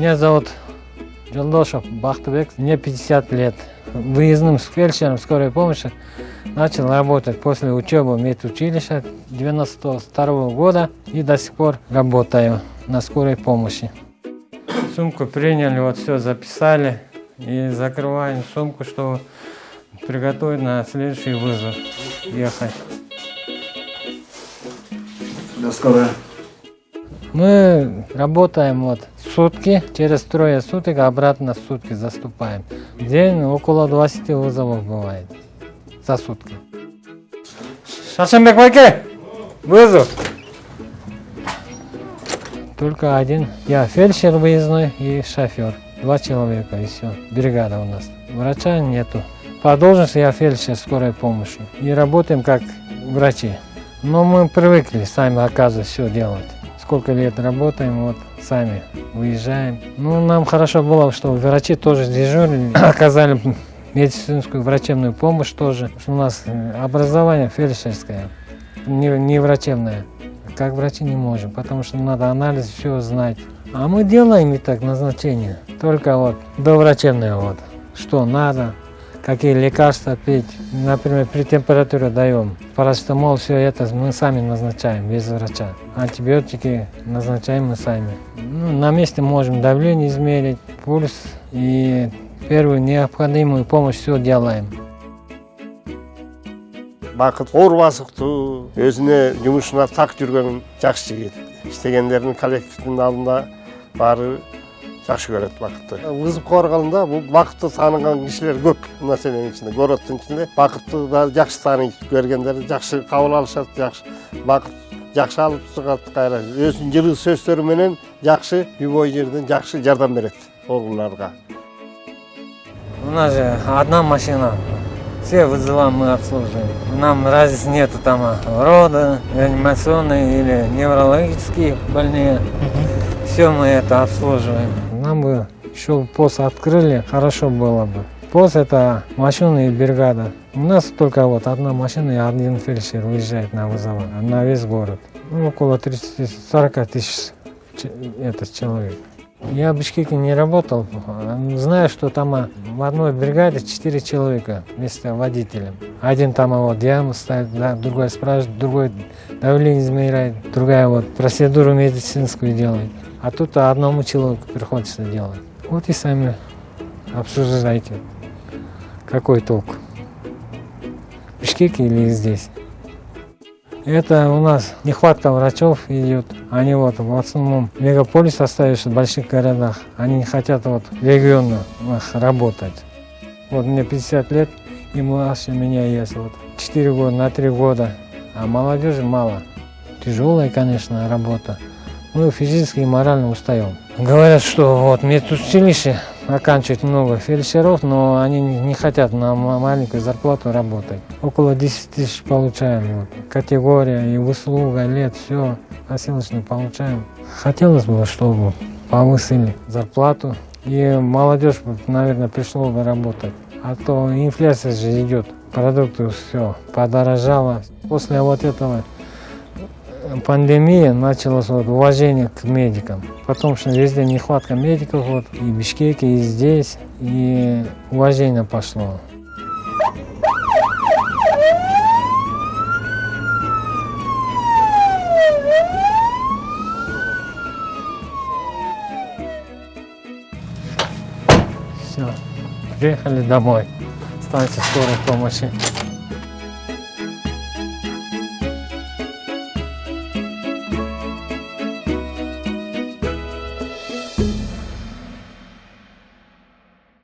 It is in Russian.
Меня зовут Джалдошев Бахтыбек, мне 50 лет. Выездным фельдшером скорой помощи начал работать после учебы в медучилище 92 года и до сих пор работаю на скорой помощи. Сумку приняли, вот все записали и закрываем сумку, чтобы приготовить на следующий вызов ехать. Да, скорая. Мы работаем вот сутки, через трое суток обратно сутки заступаем. В день около 20 вызовов бывает за сутки. Шашенбек Байке, вызов. Только один. Я фельдшер выездной и шофер. 2 человека и все. Бригада у нас. Врача нету. По должности я фельдшер скорой помощи. И работаем как врачи. Но мы привыкли сами, оказывается, все делать. Сколько лет работаем, вот сами выезжаем. Ну, нам хорошо было, что врачи тоже дежурили, оказали медицинскую врачебную помощь тоже. Что у нас образование фельдшерское, не врачебное. Как врачи не можем, потому что надо анализ, все знать. А мы делаем и так назначение. Только вот доврачебное вот. Что надо, какие лекарства пить. Например, при температуре даем. Парацетамол, все это мы сами назначаем, без врача. Антибиотики назначаем мы сами. Ну, на месте можем давление измерить, пульс и первую необходимую помощь все делаем. Бақыт орбасовту өзүнө жумушуна так жүргөнүн жакшы жигит. Иштегендердин коллективдин алдында баары жакшы көрөт Бакытты. Вызовко барганда бул Бакытты тааныган кишилер көп. Населенин ичинде, городдун ичинде Бакытты да жакшы тааный, көргөндөр жакшы кабыл алышат, жакшы. Бакыт жакшы алып чыгат кайра. Өзүнүн жылуу сөздөрү менен жакшы любой жерден жакшы жардам берет ооруларга. У нас же одна машина. Все вызова мы обслуживаем. Нам разницы нету там рода, реанимационные или неврологические больные. Все мы это обслуживаем. Нам бы еще пост открыли, хорошо было бы. Пост это машина и бригада. У нас только вот одна машина и один фельдшер выезжает на вызова, на весь город. Ну, около 30-40 тысяч человек. Я в Бишкеке не работал, знаю, что там в одной бригаде 4 человека вместе водителем. Один там его диагноз ставит, другой спрашивает, другой давление измеряет, другая вот процедуру медицинскую делает. А тут одному человеку приходится делать. Вот и сами обсуждайте, какой толк. В Бишкеке или здесь. Это у нас нехватка врачов идет. Они вот в основном мегаполис остаются в больших городах. Они не хотят вот в регионах работать. Вот мне 50 лет, и младше меня есть вот 4 года на 3 года. А молодежи мало. Тяжелая, конечно, работа. Мы физически и морально устаем. Говорят, что вот медучилище оканчивает много фельдшеров, но они не хотят на маленькую зарплату работать. Около 10 тысяч получаем. Вот. Категория и услуга, лет, все посылочно получаем. Хотелось бы, чтобы повысили зарплату. И молодежь, наверное, пришло бы работать. А то инфляция же идет. Продукты все подорожало. После вот этого пандемия началось вот уважение к медикам. Потому что везде нехватка медиков, вот, и в Бишкеке, и здесь, и уважение пошло. Все, приехали домой. Станция скорой помощи.